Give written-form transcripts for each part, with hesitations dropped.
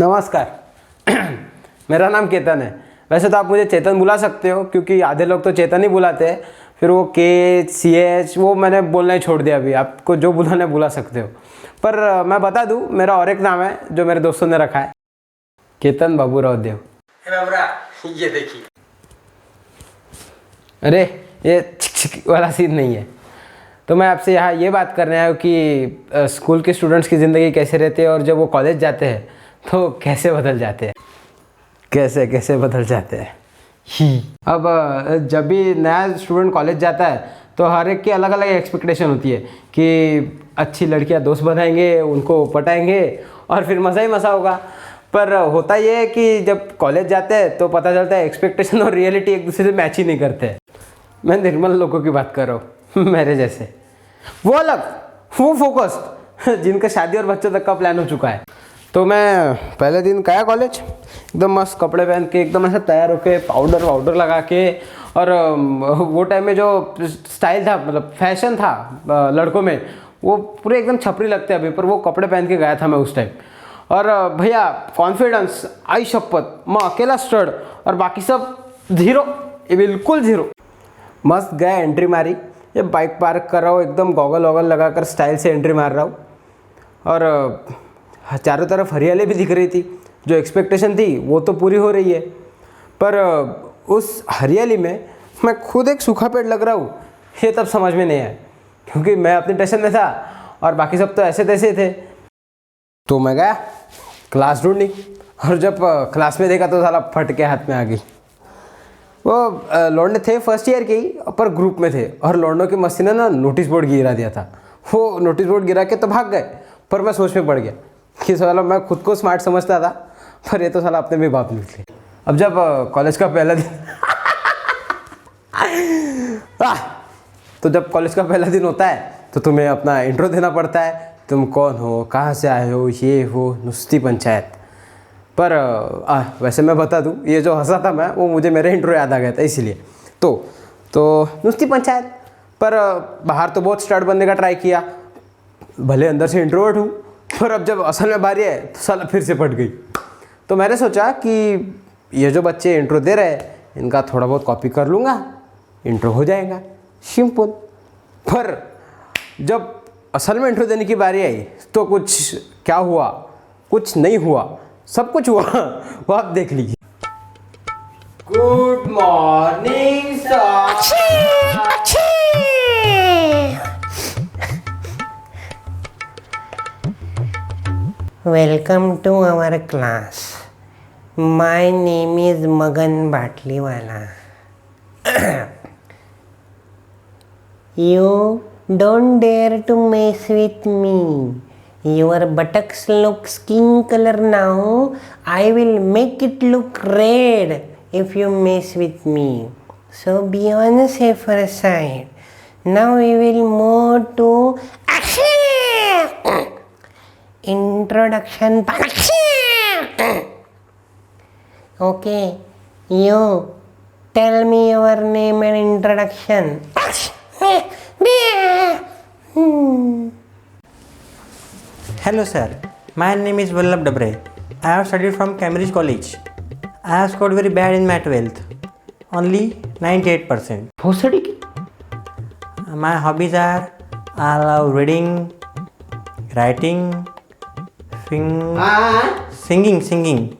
नमस्कार। मेरा नाम केतन है। वैसे तो आप मुझे चेतन बुला सकते हो क्योंकि आधे लोग तो चेतन ही बुलाते हैं, फिर वो KCH वो मैंने बोलना ही छोड़ दिया। अभी आपको जो बुलाना है बुला सकते हो, पर मैं बता दूं मेरा और एक नाम है जो मेरे दोस्तों ने रखा है, केतन बाबूराव देव। ये देखिए। अरे ये छिक वाला सीन नहीं है। तो मैं आपसे यहाँ ये बात करने आया हूँ कि स्कूल के स्टूडेंट्स की ज़िंदगी कैसे रहती है और जब वो कॉलेज जाते हैं तो कैसे बदल जाते हैं, कैसे बदल जाते हैं ही। अब जब भी नया स्टूडेंट कॉलेज जाता है तो हर एक की अलग अलग एक्सपेक्टेशन होती है कि अच्छी लड़कियाँ दोस्त बनाएंगे, उनको पटाएंगे और फिर मज़ा ही मज़ा होगा। पर होता ये है कि जब कॉलेज जाते हैं तो पता चलता है एक्सपेक्टेशन और रियलिटी एक दूसरे से मैच ही नहीं करते। मैं निर्मल लोगों की बात कर रहा हूँ, मेरे जैसे। वो अलग, वो फोकस्ड, जिनका शादी और बच्चों तक का प्लान हो चुका है। तो मैं पहले दिन गया कॉलेज, एकदम मस्त कपड़े पहन के, एकदम ऐसे तैयार होके, पाउडर लगा के। और वो टाइम में जो स्टाइल था, मतलब फैशन था लड़कों में, वो पूरे एकदम छपरी लगते हैं अभी, पर वो कपड़े पहन के गया था मैं उस टाइम। और भैया कॉन्फिडेंस, आई शपथ, मैं अकेला स्टड और बाकी सब ज़ीरो, ये बिल्कुल ज़ीरो। मस्त गया, एंट्री मारी, ये बाइक पार्क कर रहा हूँ, एकदम गॉगल वॉगल लगा कर स्टाइल से एंट्री मार रहा हूँ। और चारों तरफ हरियाली भी दिख रही थी, जो एक्सपेक्टेशन थी वो तो पूरी हो रही है। पर उस हरियाली में मैं खुद एक सूखा पेड़ लग रहा हूँ, ये तब समझ में नहीं आया, क्योंकि मैं अपनी टेंशन में था और बाकी सब तो ऐसे तैसे थे। तो मैं गया क्लास ढूंढनी, और जब क्लास में देखा तो साला फट के हाथ में आ गई। वो लौंडे थे फर्स्ट ईयर के ही, पर ग्रुप में थे, और लौंडों की मस्ती ने ना नोटिस बोर्ड गिरा दिया था। वो नोटिस बोर्ड गिरा के तो भाग गए, पर मैं सोच में पड़ गया कि साला मैं खुद को स्मार्ट समझता था, पर ये तो साला अपने भी बाप निकले। अब जब कॉलेज का पहला दिन तो जब कॉलेज का पहला दिन होता है तो तुम्हें अपना इंट्रो देना पड़ता है, तुम कौन हो, कहाँ से आए हो, ये वो नुस्ती पंचायत। पर वैसे मैं बता दूँ, ये जो हंसा था मैं, वो मुझे मेरे इंट्रो याद आ गया था इसलिए। तो नुस्ती पंचायत। पर बाहर तो बहुत स्टार्ट बनने का ट्राई किया, भले अंदर से इंट्रोवर्ट हूँ, पर अब जब असल में बारी है तो साला फिर से फट गई। तो मैंने सोचा कि ये जो बच्चे इंट्रो दे रहे हैं, इनका थोड़ा बहुत कॉपी कर लूँगा, इंट्रो हो जाएगा, सिंपल। पर जब असल में इंट्रो देने की बारी आई तो कुछ क्या हुआ, कुछ नहीं हुआ, सब कुछ हुआ, वो आप देख लीजिए। Good morning Welcome to our class. My name is Magan Batliwala. You don't dare to mess with me. Your buttocks look skin color now. I will make it look red if you mess with me. So be on the safer side. Now we will move to action. Introduction. Okay, you tell me your name and introduction. Hello sir, my name is Vallabh Dabre. I have studied from Cambridge College. I have scored very bad in my 12th, only 98%. भोसड़ी की। My hobbies are I love reading, writing, singing,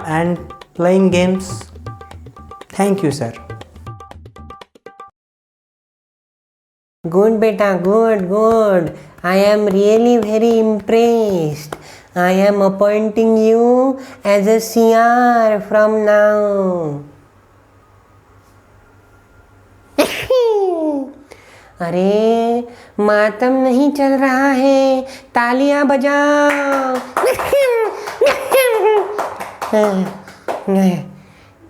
and playing games. Thank you sir. Good beta, good. I am really very impressed. I am appointing you as a CR from now. अरे मातम नहीं चल रहा है, तालियां बजाओ।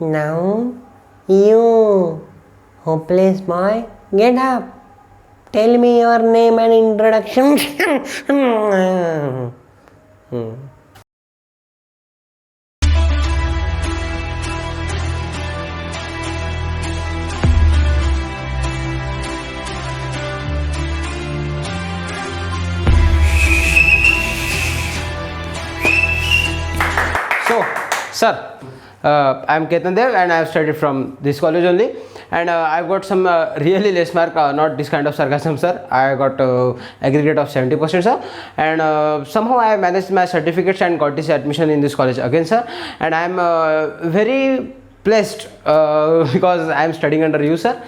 Now you hopeless boy, get up. Tell me your name and introduction. Sir, I am Ketan Dev and I have studied from this college only, and I've got some really less mark, not this kind of sarcasm, sir. I got aggregate of 70%, sir, and somehow I managed my certificates and got this admission in this college again, sir, and I am very blessed because I am studying under you, sir.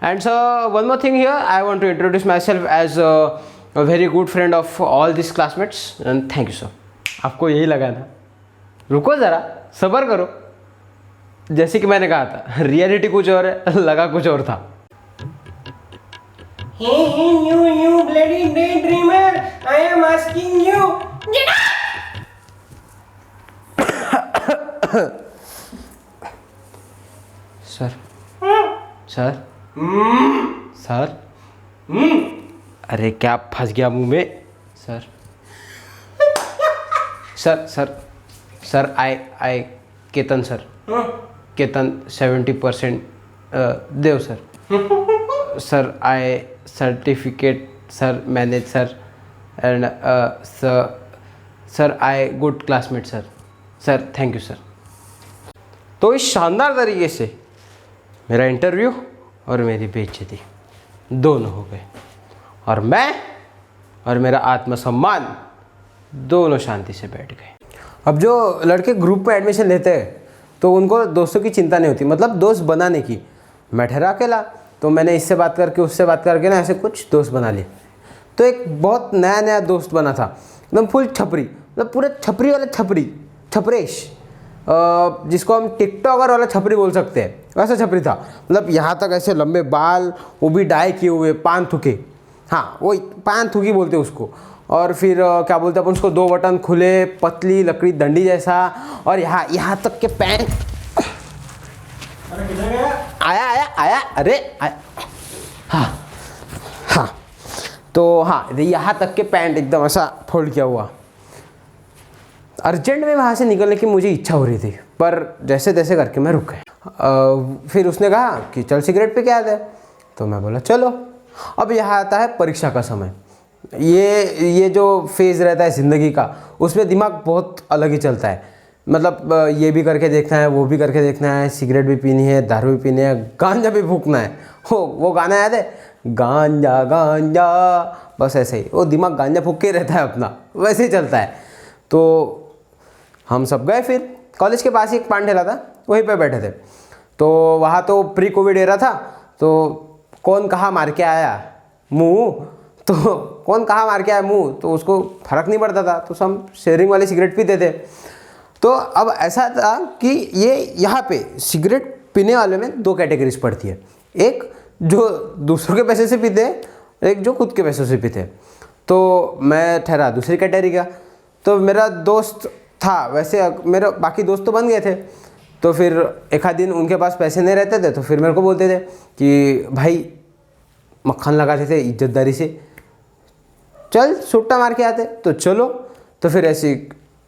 And so one more thing here, I want to introduce myself as a very good friend of all these classmates, and thank you, sir. आपको यही लगा ना? रुको ज़रा, सब्र करो। जैसे कि मैंने कहा था, रियलिटी कुछ और है, लगा कुछ और था। Hey, you bloody daydreamer! I am asking you. Get up! Sir, sir, sir, अरे क्या फंस गया मुंह में? Sir, sir, sir, sir, I Ketan sir, Ketan 70% Dev sir, sir I certificate sir manage sir, and sir I good classmate sir, sir thank you sir. तो इस शानदार तरीके से मेरा इंटरव्यू और मेरी बेइज्जती दोनों हो गए, और मैं और मेरा आत्मसम्मान दोनों शांति से बैठ गए। अब जो लड़के ग्रुप में एडमिशन लेते हैं तो उनको दोस्तों की चिंता नहीं होती, मतलब दोस्त बनाने की। मैं ठहरा अकेला, तो मैंने इससे बात करके उससे बात करके ना ऐसे कुछ दोस्त बना लिए। तो एक बहुत नया नया दोस्त बना था, एकदम फुल छपरी, मतलब पूरे छपरी वाला छपरेश, जिसको हम टिकटॉकर वाला छपरी बोल सकते हैं, वैसा छपरी था। मतलब यहाँ तक ऐसे लंबे बाल, वो भी डाई किए हुए, पान थुके, हाँ वो पान थुकी बोलते उसको। और फिर क्या बोलते हैं अपन उसको, 2 बटन खुले, पतली लकड़ी डंडी जैसा, और यहाँ तक के पैंट। आया अरे आया, हाँ तो हाँ यहाँ तक के पैंट एकदम ऐसा फोल्ड किया हुआ। अर्जेंट में वहाँ से निकलने की मुझे इच्छा हो रही थी, पर जैसे तैसे करके मैं रुक गया। फिर उसने कहा कि चल सिगरेट पे क्या है, तो मैं बोला चलो। अब यहाँ आता है परीक्षा का समय। ये जो फेज़ रहता है ज़िंदगी का, उसमें दिमाग बहुत अलग ही चलता है। मतलब ये भी करके देखना है, वो भी करके देखना है, सिगरेट भी पीनी है, दारू भी पीनी है, गांजा भी फूकना है। वो गाना याद है, गांजा गांजा, बस ऐसे ही वो दिमाग गांजा फूक के रहता है अपना, वैसे ही चलता है। तो हम सब गए, फिर कॉलेज के पास ही एक पान ठेला था, वहीं पे बैठे थे। तो वहाँ तो प्री कोविड एरा था, तो कौन कहाँ मार के आया मुँह, तो कौन कहाँ मार के आया मुँह, तो उसको फ़र्क नहीं पड़ता था। तो सब शेयरिंग वाले सिगरेट पीते थे। तो अब ऐसा था कि ये यहाँ पे सिगरेट पीने वाले में 2 कैटेगरीज पड़ती है, एक जो दूसरों के पैसे से पीते हैं, एक जो खुद के पैसों से पीते हैं। तो मैं ठहरा दूसरी कैटेगरी का। तो मेरा दोस्त था, वैसे मेरे बाकी दोस्त तो बन गए थे। तो फिर एक आध दिन उनके पास पैसे नहीं रहते थे, तो फिर मेरे को बोलते थे कि भाई मक्खन लगाते थे इज्जतदारी से, चल सुट्टा मार के आते, तो चलो। तो फिर ऐसी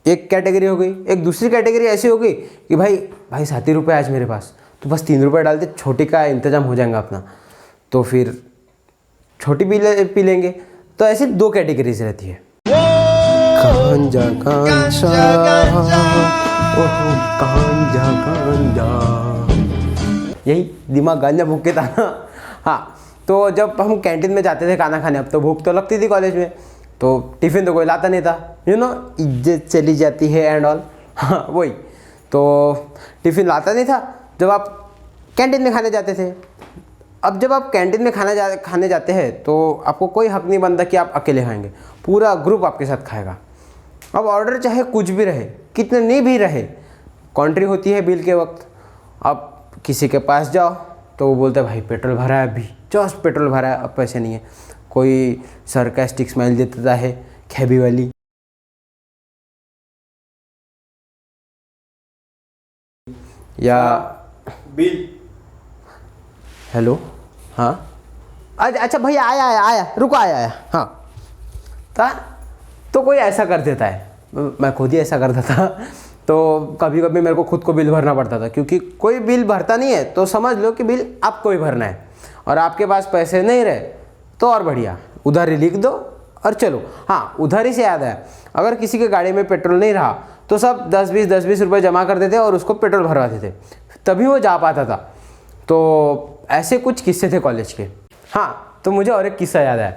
एक कैटेगरी हो गई। एक दूसरी कैटेगरी ऐसी हो गई कि भाई 7 रुपये आज मेरे पास, तो बस 3 रुपये डालते, छोटी का इंतजाम हो जाएगा अपना, तो फिर छोटी पी लेंगे। तो ऐसी 2 कैटेगरीज रहती है। गांजा यही दिमाग गांजा भूख के था ना। हाँ, तो जब हम कैंटीन में जाते थे खाना खाने, अब तो भूख तो लगती थी कॉलेज में, तो टिफ़िन तो कोई लाता नहीं था, इज्जत चली जाती है एंड ऑल। हाँ वही, तो टिफ़िन लाता नहीं था जब आप कैंटीन में खाने जाते थे। अब जब आप कैंटीन में खाने जाते हैं तो आपको कोई हक नहीं बनता कि आप अकेले खाएंगे, पूरा ग्रुप आपके साथ खाएगा। अब ऑर्डर चाहे कुछ भी रहे, कितने भी रहे, कॉन्ट्री होती है बिल के वक्त। अब किसी के पास जाओ तो वो बोलते हैं भाई पेट्रोल भरा है, अभी जस्ट पेट्रोल भरा है, अब पैसे नहीं है। कोई सरकास्टिक स्माइल देता है, खैबी वाली, या बिल, हेलो, हाँ अच्छा भैया आया, रुको आया, हाँ था। तो कोई ऐसा कर देता है, मैं खुद ही ऐसा करता था। तो कभी कभी मेरे को खुद को बिल भरना पड़ता था, क्योंकि कोई बिल भरता नहीं है तो समझ लो कि बिल आपको ही भरना है, और आपके पास पैसे नहीं रहे तो और बढ़िया, उधारी लिख दो और चलो। हाँ, उधारी से याद है, अगर किसी के गाड़ी में पेट्रोल नहीं रहा तो सब 10-20 रुपये जमा करते थे और उसको पेट्रोल भरवाते थे, तभी वो जा पाता था। तो ऐसे कुछ किस्से थे कॉलेज के। हाँ, तो मुझे और एक किस्सा याद आया।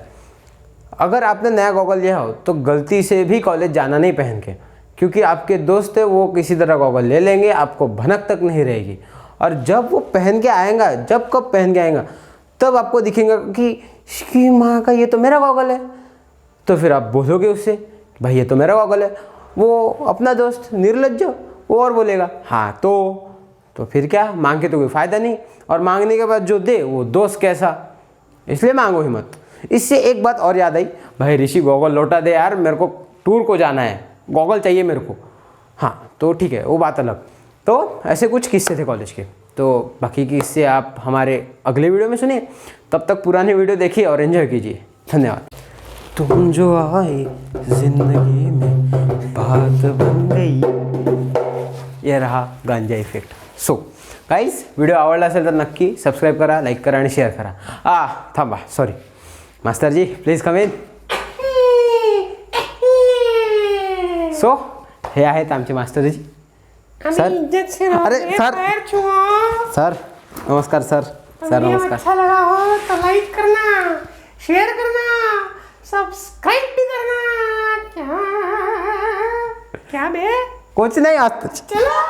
अगर आपने नया गॉगल लिया हो तो गलती से भी कॉलेज जाना नहीं पहन के, क्योंकि आपके दोस्त है वो किसी तरह गॉगल ले लेंगे, आपको भनक तक नहीं रहेगी। और जब वो पहन के आएगा, जब कब पहन के आएगा, तब आपको दिखेगा कि माँ का ये तो मेरा गॉगल है। तो फिर आप बोलोगे उससे, भाई ये तो मेरा गॉगल है। वो अपना दोस्त निर्लज्ज वो और बोलेगा हाँ तो फिर क्या, मांग के तो कोई फ़ायदा नहीं, और मांगने के बाद जो दे वो दोस्त कैसा, इसलिए मांगो ही मत। इससे एक बात और याद आई, भाई ऋषि गॉगल लौटा दे यार, मेरे को टूर को जाना है, गॉगल चाहिए मेरे को। हाँ तो ठीक है, वो बात अलग। तो ऐसे कुछ किस्से थे कॉलेज के। तो बाकी की किस्से आप हमारे अगले वीडियो में सुनिए। तब तक पुराने वीडियो देखिए और एंजॉय कीजिए। धन्यवाद। तुम जो आए जिंदगी में बात बन गई, ये रहा गांजा इफेक्ट। सो गाईज, व्हिडिओ आवडला असेल तर नक्की सबस्क्राईब करा, लाईक करा आणि शेअर करा. थांबा, सॉरी मास्तरजी, प्लीज कम इन. सो हे आहेत आमचे मास्तरजी. सर, अरे सर, सर नमस्कार. सर नमस्कार. अच्छा लगा हो तो लाइक करना, शेयर करना, सब्सक्राइब भी करना. क्या बे? कुछ नहीं आता. चलो.